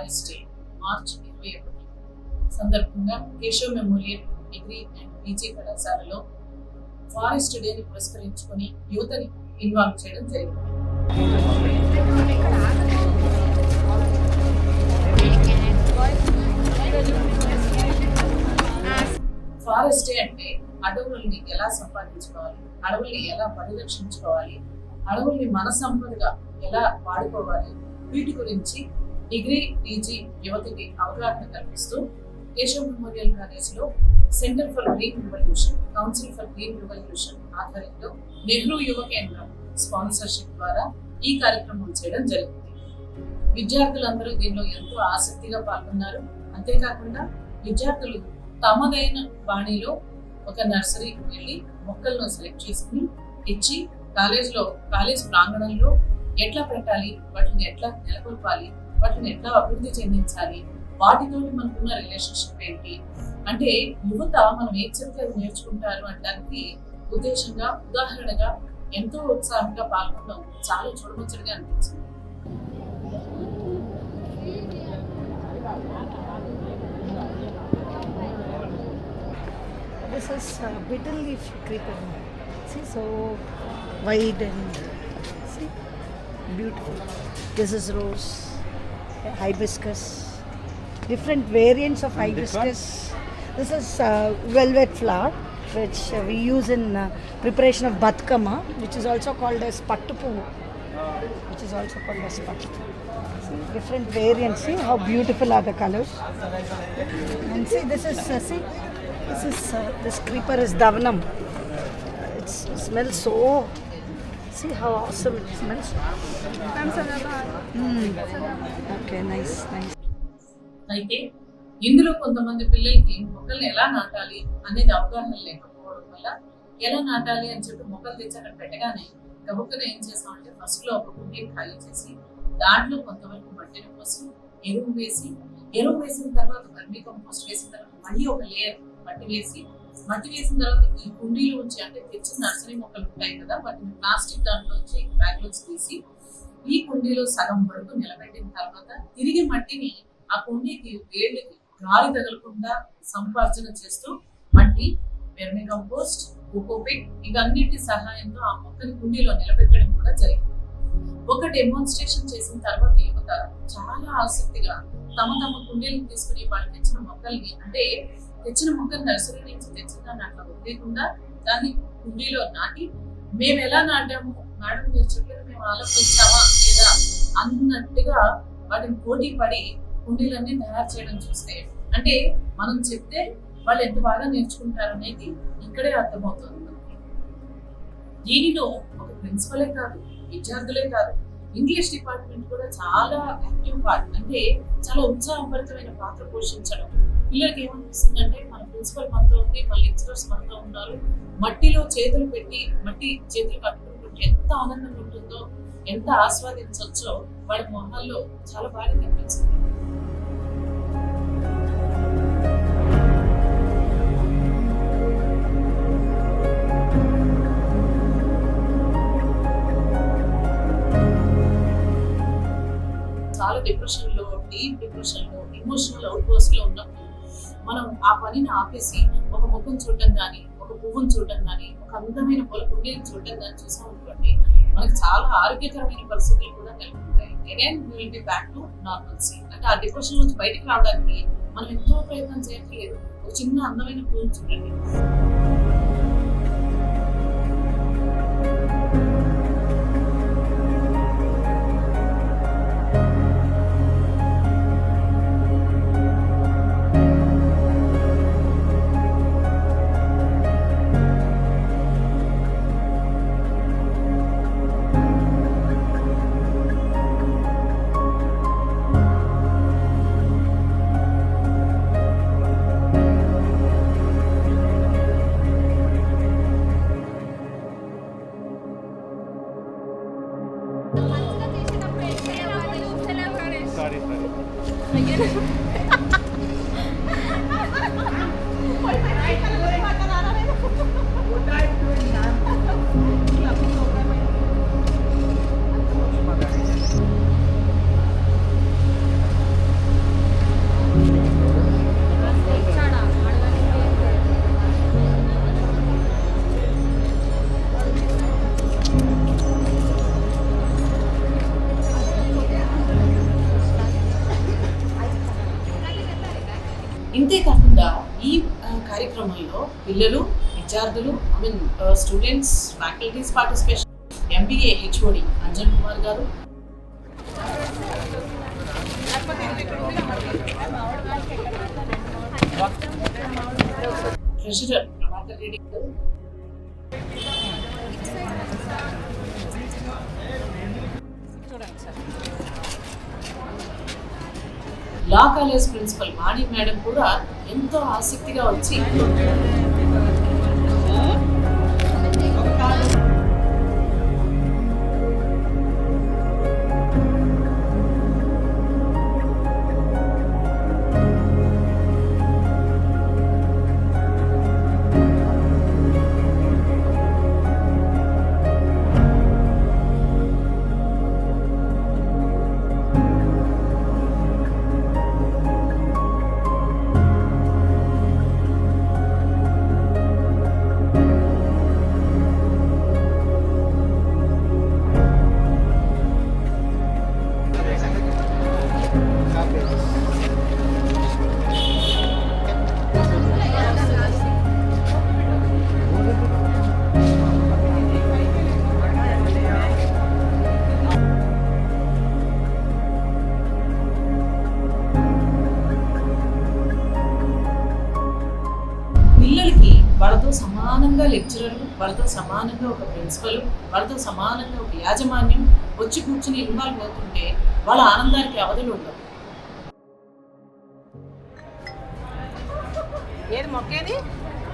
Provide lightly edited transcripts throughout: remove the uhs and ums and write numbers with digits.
Forest day మార్చి 21 సందర్భంగా Keshav memorial degree and PG కళాశాలలో forest డేని పురస్కరించుకొని యువతని ఇన్వాల్వ్ చేయడం జరిగింది. ఫారెస్ట్ డే అంటే అడవుల్ని ఎలా సంపాదించుకోవాలి, అడవుల్ని ఎలా పరిరక్షించుకోవాలి, అడవుల్ని మన సంపదగా ఎలా వాడుకోవాలి, వీటి గురించి డిగ్రీ పీజీ యువతకి అవగాహన కల్పిస్తూ కేశవ్ మెమోరియల్ కాలేజ్లో centre for green revolution, council for green revolution ఆధ్వర్యంలో నెహ్రూ యువ కేంద్రం స్పాన్సర్షిప్ ద్వారా ఈ కార్యక్రమం చేయడం జరిగింది. విద్యార్థులందరూ దీనిలో ఎంతో ఆసక్తిగా పాల్గొన్నారు. అంతేకాకుండా విద్యార్థులు తమదైన బాణిలో ఒక నర్సరీకి వెళ్ళి మొక్కలను సెలెక్ట్ చేసుకుని ఇచ్చి కాలేజ్ ప్రాంగణంలో ఎట్లా పెట్టాలి, వాటిని ఎట్లా నెలకొల్పాలి, వాటిని ఎట్లా అభివృద్ధి చెందించాలి, వాటితో మనకున్న రిలేషన్షిప్ ఏంటి అంటే యువత మనం ఏం చెప్తే అది నేర్చుకుంటారు అనడానికి ఉద్దేశంగా ఉదాహరణగా ఎంతో ఉత్సాహంగా పాల్గొనడం చాలా చూడముచ్చటగా అనిపించింది. This is betel leaf creeper. See, so wide and see, beautiful. This is rose, hibiscus, different variants of hibiscus. This is velvet flower, which we use in preparation of batkama, which is also called as pattupu. See, different variants. See how beautiful are the colors. And see, this creeper is davanam. It smells so. See how awesome it smells. Okay, nice. అయితే ఇందులో కొంతమంది పిల్లలకి మొక్కల్ని ఎలా నాటాలి అనేది అవగాహన లేకపోవడం వల్ల ఎలా నాటాలి అని చెప్పి మొక్కలు తెచ్చి అక్కడ పెట్టగానే గబుక్కున ఏం చేసామంటే ఫస్ట్ లో ఒక కుండీని ఖాళీ చేసి దాంట్లో కొంతవరకు మట్టిని పోసి ఎరువు వేసిన తర్వాత వర్మీ కంపోస్ట్ వేసిన తర్వాత మళ్ళీ ఒక లేయర్ మట్టి వేసిన తర్వాత ఈ కుండీలో ఉంచి అంటే తెచ్చిన నర్సరీ మొక్కలు ఉంటాయి కదా వాటిని ప్లాస్టిక్ దాంట్లోంచి బ్యాగ్లోంచి తీసి ఈ కుండీలో సగం వరకు నిలబెట్టిన తర్వాత తిరిగి మట్టిని ఆ కుండీకి వేళ్ళకి గాలి తగలకుండా సంపార్జన చేస్తూ మట్టి, వెర్మి కంపోస్ట్, కోకోపిట్ ఇవన్నిటి సహాయంతో ఆ మొక్కని కుండీలో నిలబెట్టడం కూడా జరిగింది. ఒక డెమోన్స్ట్రేషన్ చేసిన తర్వాత యువత చాలా ఆసక్తిగా తమ కుండీలను తీసుకుని వాళ్ళు తెచ్చిన మొక్కల్ని అంటే తెచ్చిన మొక్కలు నర్సరీ నుంచి తెచ్చిందని అట్లా వదిలేకుండా దాన్ని కుండీలో నాటి మేము ఎలా నాటాము మేడం మీరు చెప్పేది మేము ఆలోచించామా లేదా అన్నట్టుగా వాటిని పోటీ పడి కుండీలన్నీ తయారు చేయడం చూస్తే అంటే మనం చెప్తే వాళ్ళు ఎంత బాగా నేర్చుకుంటారు అనేది ఇక్కడే అర్థమవుతుంది. దీనిలో ఒక ప్రిన్సిపలే కాదు, విద్యార్థులే కాదు, ఇంగ్లీష్ డిపార్ట్మెంట్ కూడా చాలా యాక్టివ్ పార్ట్ అంటే చాలా ఉత్సాహభరితమైన పాత్ర పోషించడం. పిల్లలకి ఏమనిపిస్తుంది అంటే మన ప్రిన్సిపల్ మనతో ఉంది, మన లెక్చరర్స్ మనతో ఉన్నారు, మట్టిలో చేతులు పెట్టి మట్టి చేతులు కట్టుకుంటుంటే ఎంత ఆనందంగా ఉంటుందో, ఎంత ఆస్వాదించవచ్చో వాళ్ళ మొహాల్లో చాలా బాగా కనిపించింది. చాలా డీప్ డిప్రెషన్లో ఎమోషనల్ అవుట్బర్స్ట్లో ఉన్నప్పుడు మనం ఆ పనిని ఆపేసి ఒక ముఖం చూడటం కానీ, ఒక పువ్వును చూడటం కానీ, ఒక అందమైన పొల కుండీని చూడటం కానీ చూసాం అనుకోండి మనకి చాలా ఆరోగ్యకరమైన పరిస్థితులు కూడా నెలకొంటాయి. Again we will be back to normalcy. అంటే ఆ డిప్రెషన్ నుంచి బయటకు రావడానికి మనం ఎంతో ప్రయత్నం చేయట్లేదు. ఒక చిన్న అందమైన పువ్వును చూడండి. ఇంతే కాకుండా ఈ కార్యక్రమంలో పిల్లలు, విద్యార్థులు, students, faculties participation, MBA HOD Anjan Kumar గారు, ట్రెజరర్ ప్రభాకర్ రెడ్డి గారు, లా కాలేజ్ ప్రిన్సిపల్ వాణి మేడం కూడా ఎంతో ఆసక్తిగా వచ్చి పిల్లలకి వాళ్ళతో సమానంగా లెక్చరర్, వాళ్ళతో సమానంగా ఒక ప్రిన్సిపల్, వాళ్ళతో సమానంగా ఒక యాజమాన్యం వచ్చి కూర్చుని ఇన్వాల్వ్ అవుతుంటే వాళ్ళ ఆనందానికి అవధులు ఉండవు. ఏది మొక్కేది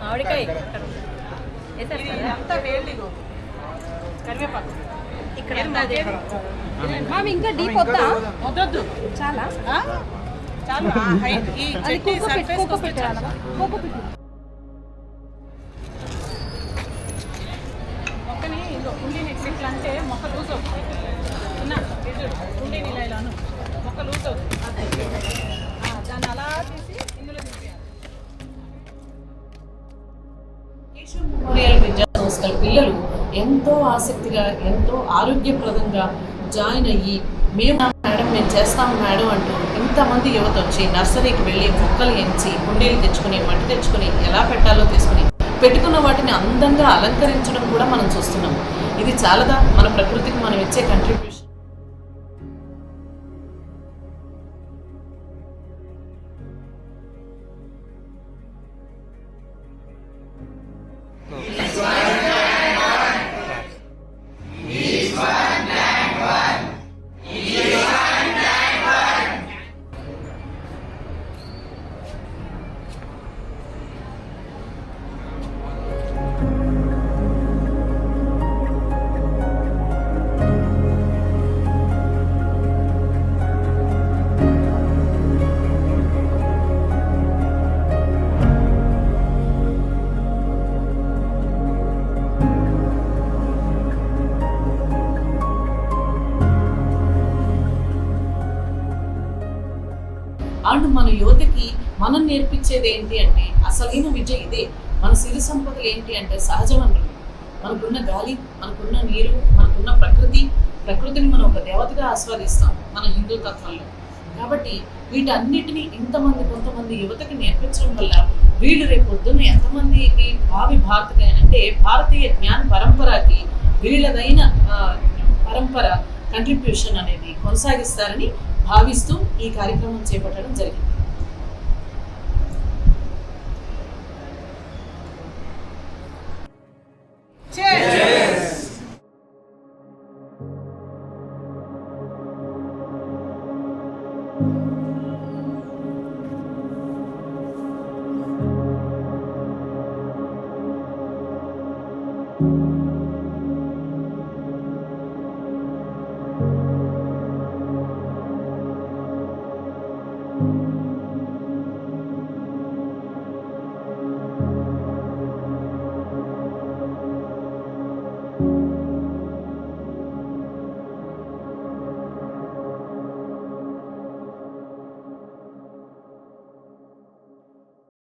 మామిడికాయ అంతా వేడి కరివేపాకు ఇక్కడ మామి ఇంకా డీప్ వద్దా వద్దొద్దు చాలా చాలు ఈ చట్నీ సర్ఫేస్ మొక్కని ఉండిని ఇట్లా అంటే మొక్క లూజ్ అవుతుంది ఉండిని ఇలా ఇలాను మొక్క లూజ్ అవుతుంది దాన్ని అలా తీసి ఇందులో తీసేయాలి. మెమోరియల్ విద్యా సంస్థల పిల్లలు ఎంతో ఆసక్తిగా, ఎంతో ఆరోగ్యప్రదంగా జాయిన్ అయ్యి మేము చేస్తాము మేడం అంటూ ఇంతమంది యువత వచ్చి నర్సరీకి వెళ్ళి మొక్కలు ఎంచి కుండీలు తెచ్చుకుని, మట్టి తెచ్చుకుని ఎలా పెట్టాలో తీసుకుని పెట్టుకున్న వాటిని అందంగా అలంకరించడం కూడా మనం చూస్తున్నాం. ఇది చాలదా మన ప్రకృతికి మనం ఇచ్చే కంట్రిబ్యూషన్? అండ్ మన యువతకి మనం నేర్పించేది ఏంటి అంటే అసలైన విద్య ఇదే. మన సిరి సంపదలు ఏంటి అంటే సహజ వనరులు, మనకున్న గాలి, మనకున్న నీరు, మనకున్న ప్రకృతిని మనం ఒక దేవతగా ఆస్వాదిస్తాం మన హిందూ తత్వంలో. కాబట్టి వీటన్నిటిని కొంతమంది యువతకి నేర్పించడం వల్ల వీళ్ళు రేపు పొద్దున్న ఎంతమందికి భారతీయ జ్ఞాన పరంపరకి వీళ్ళదైన పరంపర కంట్రిబ్యూషన్ అనేది కొనసాగిస్తారని భావిస్తూ ఈ కార్యక్రమం చేపట్టడం జరిగింది. Cheers!